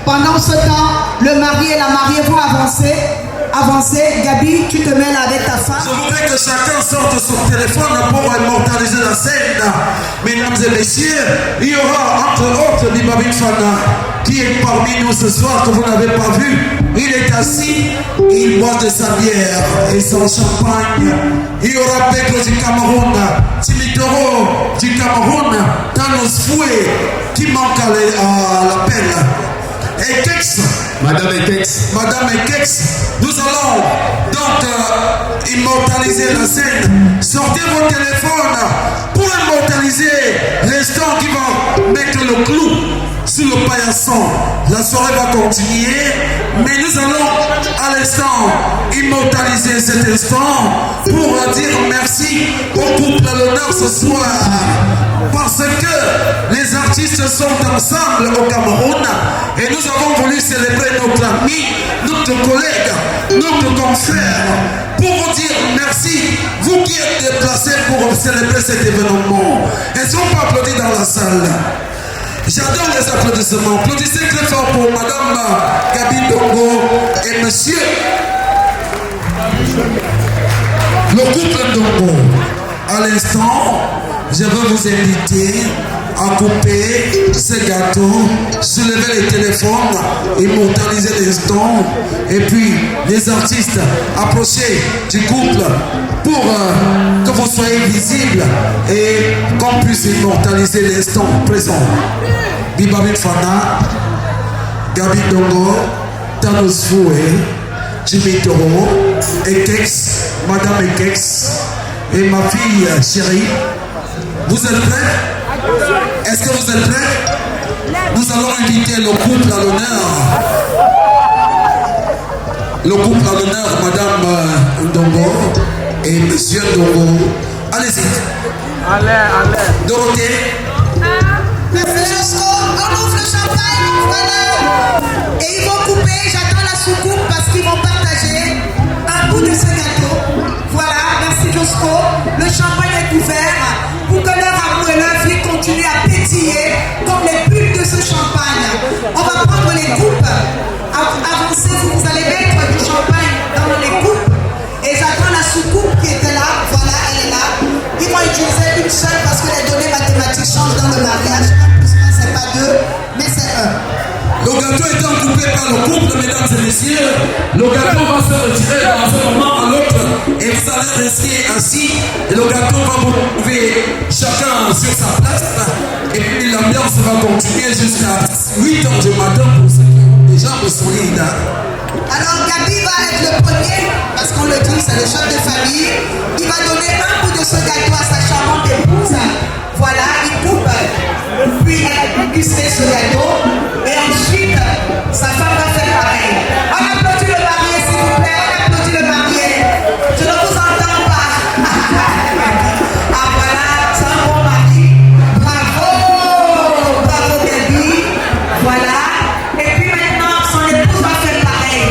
Pendant Pendant ce temps, le mari et la mariée vont avancer. Gabi, tu te mêles avec ta femme. Je voudrais que chacun sorte son téléphone pour immortaliser la scène. Mesdames et messieurs, il y aura entre autres Bibabin Fana qui est parmi nous ce soir, que vous n'avez pas vu. Il est assis, il boit de sa bière et son champagne. Il y aura Pedro du Cameroun, Timitoro du Cameroun, Thanos Foué qui manque à l'appel. Et Kex, Madame Ekex, nous allons donc immortaliser la scène. Sortez vos téléphones pour immortaliser l'instant qui va mettre le clou sur le paillasson. La soirée va continuer, mais nous allons à l'instant immortaliser cet instant pour dire merci au couple à l'honneur ce soir. Parce que les artistes sont ensemble au Cameroun et nous avons voulu célébrer notre ami, notre collègue, notre confrère, pour vous dire merci, vous qui êtes déplacés pour célébrer cet événement. Elles sont pas applaudis dans la salle. J'adore les applaudissements. Applaudissez très fort pour Madame Gabi Dongo et Monsieur le couple Dongo. À l'instant, je veux vous inviter à couper ce gâteau, soulever les téléphones, immortaliser l'instant, et puis les artistes, approchez du couple pour que vous soyez visibles et qu'on puisse immortaliser l'instant présent. Bibabin Fana, Gabi Dongo, Thanos Foué, Jimmy Toro, Ekex, Madame Ekex et ma fille chérie. Vous êtes prêts? Est-ce que vous êtes prêts? Nous allons inviter le couple à l'honneur. Le couple à l'honneur, Madame Ndongo et Monsieur Ndongo. Allez-y. Allez. Dorothée. Merci Josco, on ouvre le champagne, voilà. Et ils vont couper, j'attends la soucoupe parce qu'ils vont partager un bout de ce gâteau. Voilà, merci Josco. Le champagne est ouvert pour que leur amour et leur vie continuent à pétiller comme les bulles de ce champagne. On va prendre les coupes. Avancez, vous allez mettre du champagne dans les coupes. Et j'attends la soucoupe qui était là. Voilà, elle est là. Ils vont utiliser une seule parce que les données mathématiques changent dans le mariage. C'est pas deux, mais c'est un. Le gâteau étant coupé par le couple, mesdames et messieurs, le gâteau va se retirer dans un moment à l'autre et vous allez rester assis et le gâteau va vous trouver chacun sur sa place et puis l'ambiance va continuer jusqu'à 8 h du matin pour ceux qui ont déjà besoin. Alors Gabi va être le premier, parce qu'on le dit, c'est le chef de famille. Il va donner un bout de ce gâteau à sa charmante épouse. Voilà, il coupe, puis elle va guster ce gâteau. Et ensuite, sa femme va faire pareil. On applaudit le marié, s'il vous plaît. On applaudit le marié. Je ne vous entends pas. Ah voilà, c'est un bon mari. Bravo, bravo Gabi. Voilà. Et puis maintenant, son épouse va faire pareil.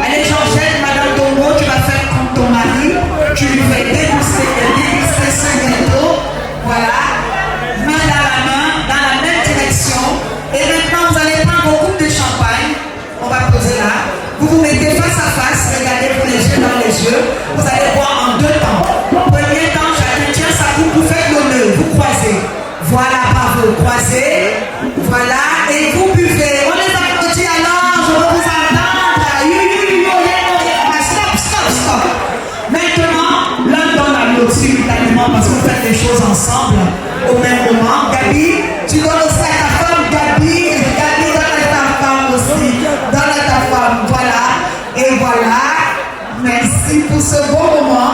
Allez, Georgette, Madame Dongo, tu vas faire comme ton mari. Tu lui fais déguster ce gâteau. Voilà. Main dans la main, dans la même direction. Et maintenant, vous allez prendre beaucoup de champagne. On va poser là. Vous vous mettez face à face, regardez-vous les yeux dans les yeux. Vous allez boire en deux temps. Premier temps, chacun tient sa coupe, vous faites le nœud, vous croisez. Voilà, bravo, croisez. Voilà, et vous buvez. On les applaudit alors, je veux vous entendre. Stop. Maintenant, l'un donne à l'autre simultanément parce que vous faites les choses ensemble au même moment. Gabi, tu donnes aussi à ta femme. Gabi, donne à ta femme aussi. Donne à ta femme, voilà. Et voilà. Merci pour ce bon moment.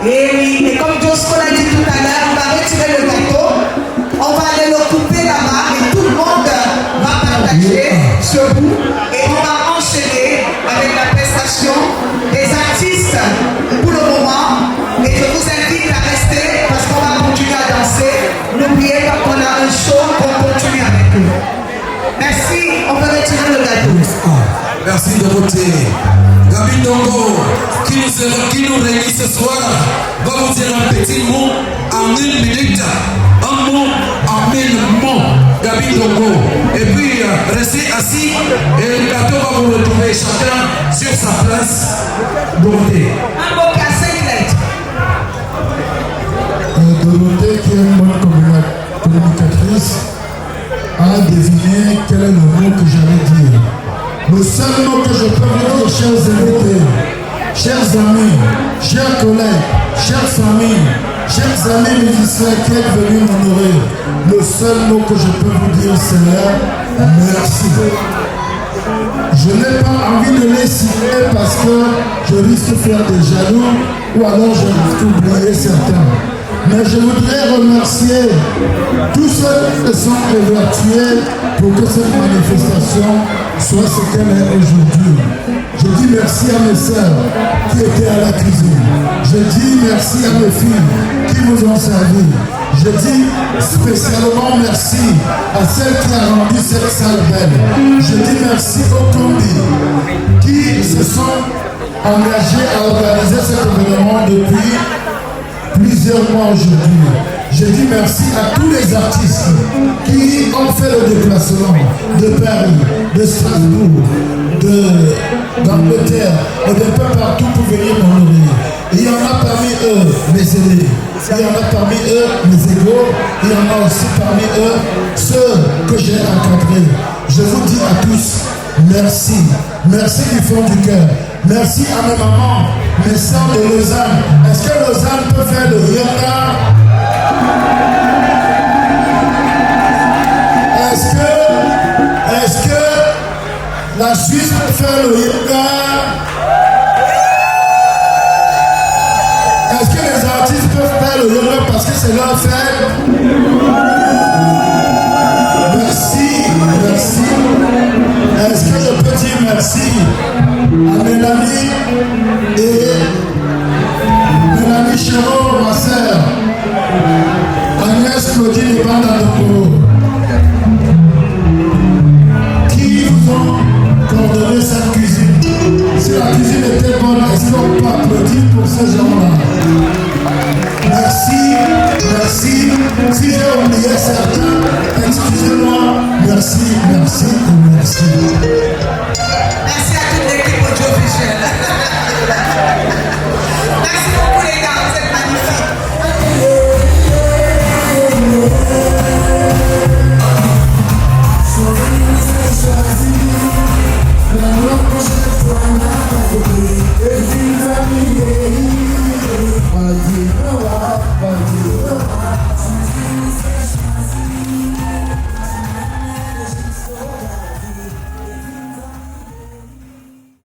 Et comme Josco l'a dit tout à l'heure, on va retirer le gâteau. On va aller le couper là-bas et tout le monde va partager ce bout. Et on va enchaîner avec la prestation des artistes pour le moment. Et je vous invite à rester parce qu'on va continuer à danser. N'oubliez pas qu'on a un show pour continuer avec eux. Merci, on peut retirer le gâteau. Merci de voter. Gabi Dongo, qui nous réunit ce soir, va vous dire un petit mot en 1 minute. Un mot nom amènement Gabi Togo. Et puis restez assis et le gâteau va vous retrouver chacun sur sa place. Dorothée. Un bouquet à 5 lettres. Dorothée, qui est une bonne communicatrice, a deviné quel est le mot que j'allais dire. Le seul mot que je peux vous dire, chers invités, chers amis, chers collègues, chères familles, chers amis musiciens qui êtes venus m'honorer, le seul mot que je peux vous dire, c'est merci. Je n'ai pas envie de les citer parce que je risque de faire des jaloux ou alors je risque d'oublier certains. Mais je voudrais remercier tous ceux qui se sont évertués pour que cette manifestation soit ce qu'elle est aujourd'hui. Je dis merci à mes sœurs qui étaient à la cuisine. Je dis merci à mes filles qui vous ont servi. Je dis spécialement merci à celle qui a rendu cette salle belle. Je dis merci aux combis qui se sont engagés à organiser cet événement depuis plusieurs mois aujourd'hui. Je dis merci à tous les artistes qui ont fait le déplacement de Paris, de Strasbourg, d'Angleterre et de peu partout pour venir m'honorer. Il y en a parmi eux mes aînés, il y en a parmi eux mes égaux, il y en a aussi parmi eux ceux que j'ai encadrés. Je vous dis à tous, merci, merci du fond du cœur. Merci à mes mamans, mes sœurs de Lausanne. Est-ce que Lausanne peut faire le yoga? Est-ce que la Suisse peut faire le yoga? Est-ce que les artistes peuvent faire le yoga parce que c'est leur fête? Merci, merci. Est-ce que je peux dire merci à Mélanie et Mélanie Chéreau, ma sœur, Agnès Claudine et Bandadoko, qui vous ont coordonné cette cuisine. Si la cuisine était bonne, est-ce qu'on peut applaudir pour ces gens-là? Merci, merci. Si j'ai oublié certains, excusez-moi. Merci, merci et merci.